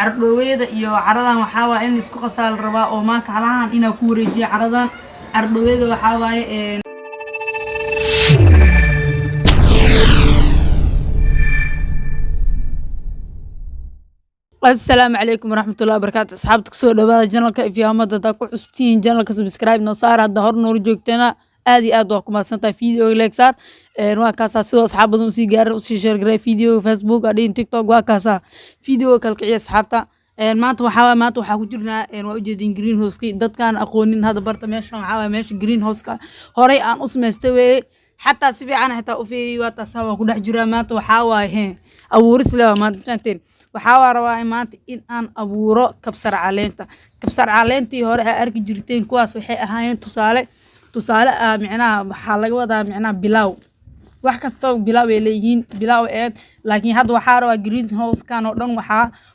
عردويدا iyo caradan waxa waa in isku qasaal rabaa oo maanta halahan ina ku wareejiyo caradan عردويدا waxa waaye السلام عليكم ورحمة الله وبركاته أصحابتك سو دبا جنالك إفيامada دا ku cusubtiin janalka subscribe noo saar hadda hor nool joogtana aad iyo aad waa ku mahadsantahay video like saar waa kaasa sidoo asxaabadu u sii gaaray u sii share garay video Facebook adin TikTok waa kaasa video kalkiciya asxaabta maanta waxa ku jirnaa waa u jeedin greenhouse ki dadkaan aqoonin hada barta meeshan waxa meesha greenhouse ka horay aan u sameystay way حتى سبي أنا حتى أفيري واتساوا كل حجرة مات وحاوا هين أبورس لا ما تنتين وحاوا رواي مات إن أن أبورو كبسر علينتي هور أرك جرتين كواس وحي هاين تصالة معنا حالك وضع معنا بلاو وحكستو بلاو إليهين بلاو إد لكن هاد وحاروا جرين هاوس كانوا دون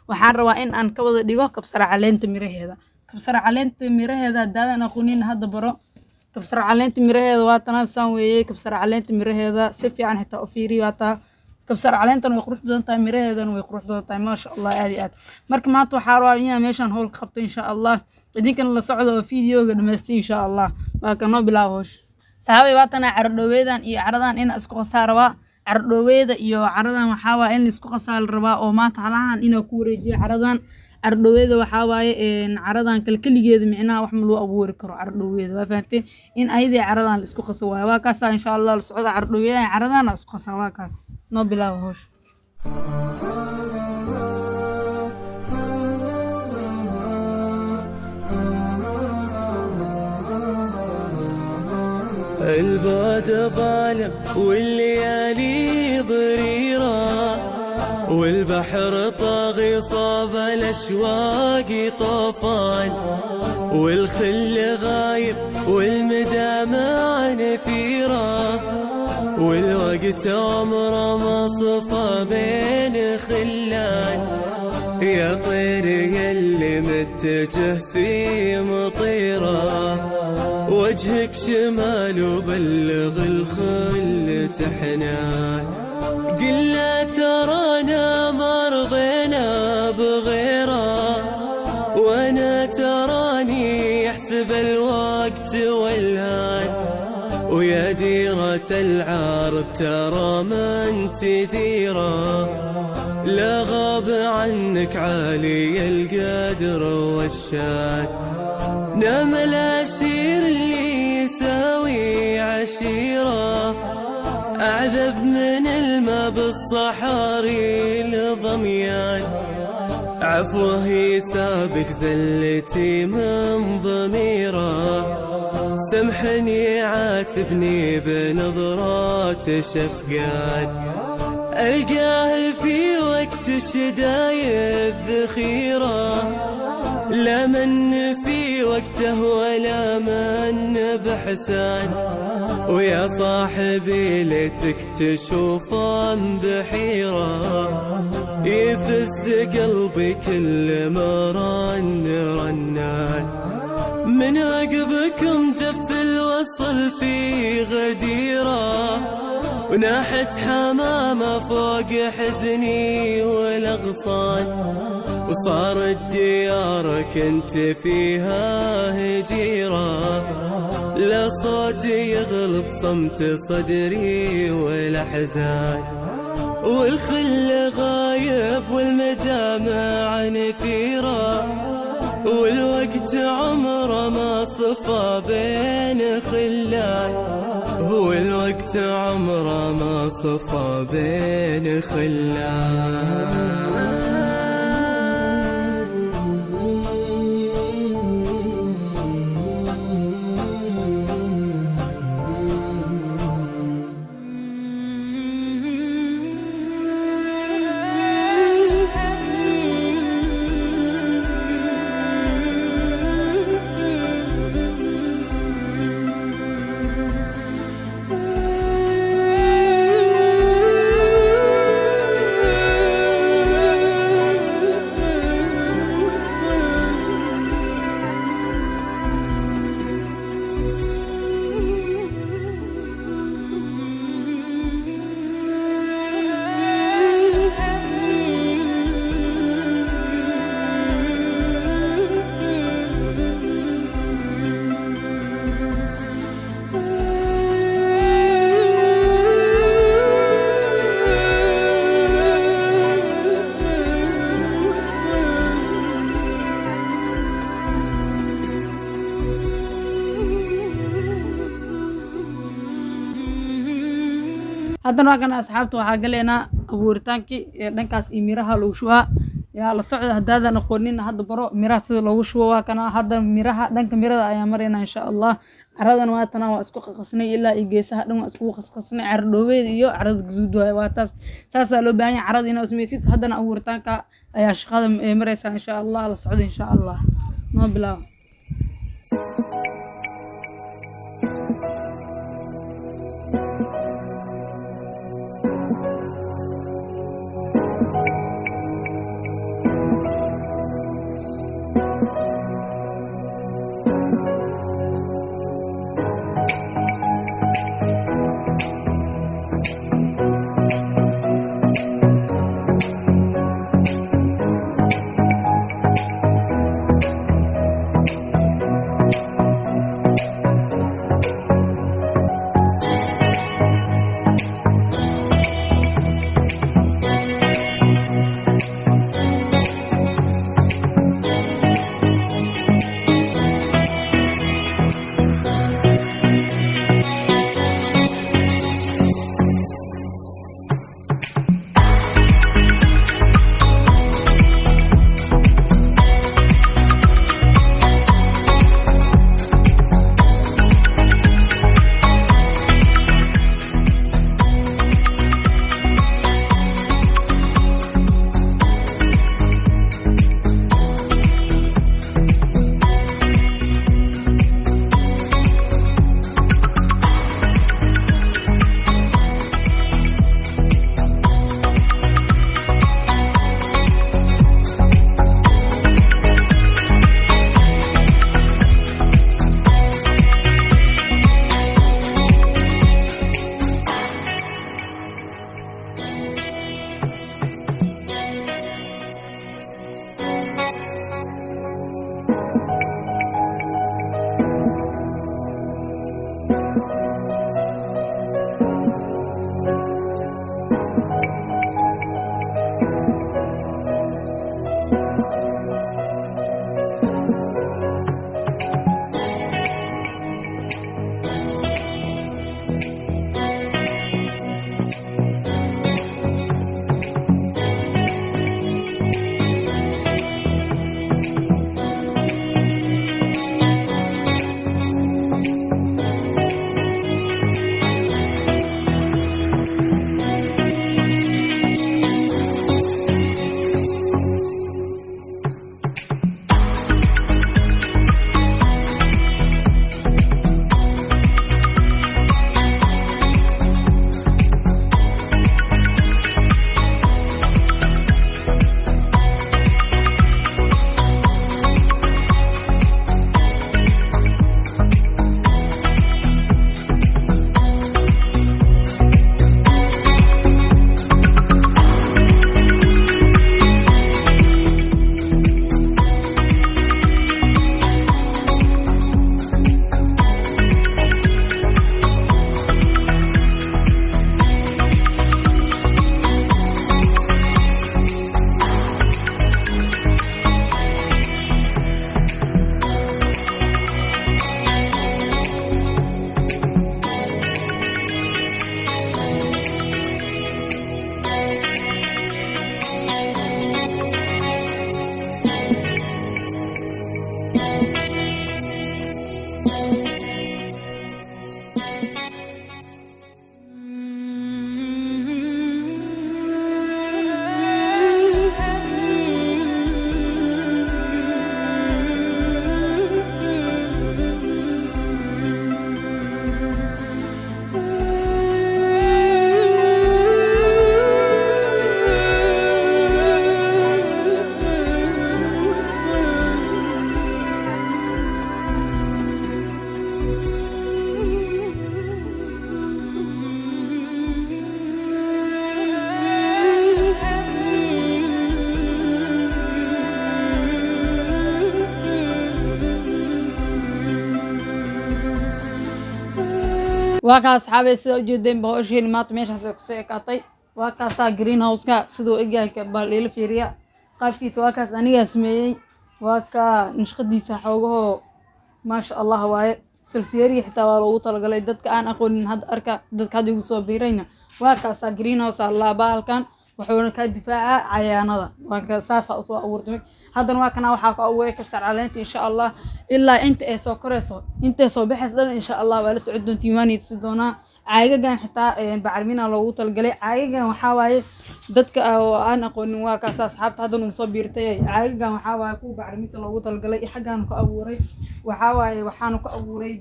وحاروا إن أن كوضع ديجو كبسر علينت ميره هذا كبسر علينت ميره هذا دا نقولين هذا برو كبسر علينت ميرهيدا واتنا سان ويي كبسر علينت ميرهيدا si fiican xitaa u fiiri waata كبسر علينتن way qurux badan tahay miraheedan way qurux badan tahay ma sha Allah aad marka maanta waxa rabaa inaan meeshan howl ka qabto insha Allah idinkan la socdo video-ga dhameystay insha Allah waa kana bilaawoosh saxaabay waatana cardhoweydan iyo caradan in isku qasaarwa cardhoweyda iyo caradan waxa waa in isku qasaal rabaa oo maanta halahan ina ku wareejiyo caradan عردويدا وحواي إن عرضان كليجيد معناه وحملوا أبوور كرو عردويدا وفهمتين إن أيدي عرضان لسكو قصوا واكاسا إن شاء الله الصعود عردويدا عرضان لسكو قصوا واكا نبلا وهوش البعد ظالم والليالي ضريرة والبحر طاغي صاب الأشواق طوفان والخل غايب والمدامع نثيرة والوقت عمره ما صفى بين خلان يا طير يلي متجه في مطيرة وجهك شمال وبلغ الخل تحنان قلنا ترانا مرضينا بغيره وانا تراني يحسب الوقت والهان ويا ديرة العارض ترى من تديره لا غاب عنك عالي القدر والشان نام العشير اللي يساوي عشيره أعذب من الماء بالصحاري الضميان عفوه يسابق زلتي من ضميره سمحني عاتبني بنظرات شفقان ألقاه في وقت شدايد ذخيرة لا من في وقته ولا من بحسان ويا صاحبي ليتك تشوفان بحيرة يفز قلبي كل مران رنان من عقبكم جف الوصل في غديرة وناحت حمامة فوق حزني والأغصان وصارت ديارك انت فيها هجيرة لا صوت يغلب صمت صدري والأحزان والخل غايب والمدامع نثيرة والوقت عمره ما صفى بين خلان هو الوقت عمره ما صفى بين خلان haddana waa kana asxaabta waxaa galeynaa abuuritaankii dhankaas iyo miraha lagu shubaa yaa la socda haddaadan aqoonin hadda baro miraha sida loogu shubo waa kana hadda miraha dhanka mirada ayaa maraynaa insha allah caradan waa tana waa isku qasqasnay ilaa iyo geesaha dhan waa isku qasqasnay cara dhoobeed iyo carada guduud waaye waa taas saasaa loo baahan yahay carada inaad sameysid haddana abuuritaanka ayaa shaqada maraysaa insha allah la socda insha allah noo bilaabo waa ka asxaabay sida ujeedeen bahoosheen maanta meeshaas ay ku soo ekaatay waa kaasaa greenhouse-ka sidoo egyahay bal ila fiiriya qaabkiisa waa kaas aniga sameeyay waa ka nashqadiisa xoogaho maasha Allah waaye silsiyeeri xitaa waa loogu talagalay dadka aan aqoonin hadda arka dadka hadda ugu soo biirayna waa kaasaa greenhouse allah baalkan wuxuuna ka difaaca cayaanada waa ka saasa usoo abuurtay haddana waa kana waxaa ku abuuray kabsar caleenta insha Allah ilaa inta ay soo koreyso inta soo baxayso dhan insha Allah waa la socod doontii waanid doonaa caagagan xitaa bacrimin loogu talgalay caagagan waxa waaye dadka aan aqoonin waa kaas asxaabta hadda uu soo biirtay caagagan waxa waaye ku bacriminta loogu talgalay xagaan ku abuuray waxa waaye waxaan ku abuuray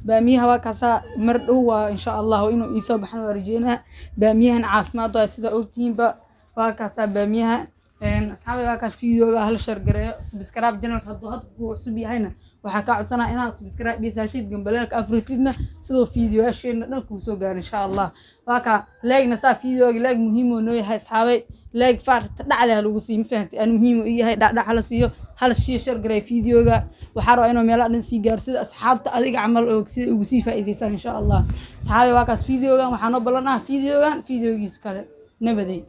baamiyaha waa kaasa mar dhow waa insha Allah inuu isoo baxan warjeena baamiyahan caafimaad waa sida ogtiinba waa kaasa baamiyaha asxaabay waa kaas fiidiyoga hal share gareeyo subscribe channelka hadda ku cusub yahayna waxa ka codsanaa inaad subscribe dhisaashid gambaleelka afritidna sidoo fiidiyoyaasheena dhan ku soo gaar insha Allah waa ka like-na saa fiidiyooga like muhiim oo noo yahay asxaabay like faarta dhacleh lagu sii fahanti aan muhiim u yahay dhacdhac la siiyo hal share gareey fiidiyooga waxa roo inuu meel dhan sii gaarsida asxaabta adiga camal oo sida ugu sii faa'iideysan insha Allah asxaabay waa kaas fiidiyoogan waxaan oo balanahay fiidiyoogiis kale nabaday